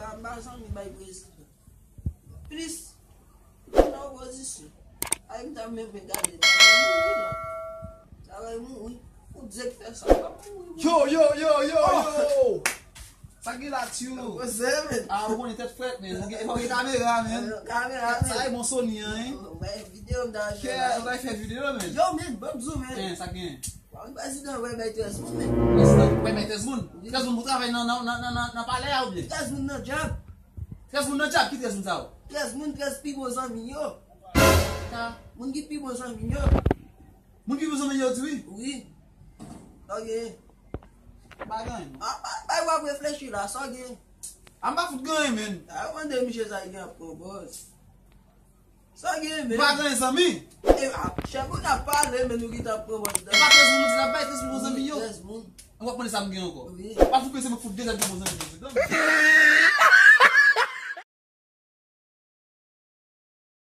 Ambasan mi bay president. Please, não position. Aí me dá mesmo brincadeira. Tava muito. O dizer que fez essa. Yo! Sakit lah tio. Você, velho. Ah, o bonito é fret, man. Pakai kamera, man. Câmera, Sai mon Sony, hein. Vai vídeo da. Quer vai fazer vídeo, man. Yo, man, vamos zoom, man. Sakit. O presidente vai meter as mãos, man. Vai meter as mãos. As mãos travail na palais ou bien? As mãos no job. As mãos no job, que as mãos ça? As mãos que as people são minho. Tá. Moun que people são minho. Moun ki besoin de tu? Oui. Ok. Bagay. Vai vai refletir lá, só que. Am ba foot ganho, man. I want them to say again, pro boss. Só que, man. Bagay sa mi. Chegou na palha, man, no que tá pro boss. Pas que moun se la bay, que moun se mi yo. Yes, moun. On va prendre ça me gagne encore. Oui. Pas foot que c'est me foot déjà de besoin de.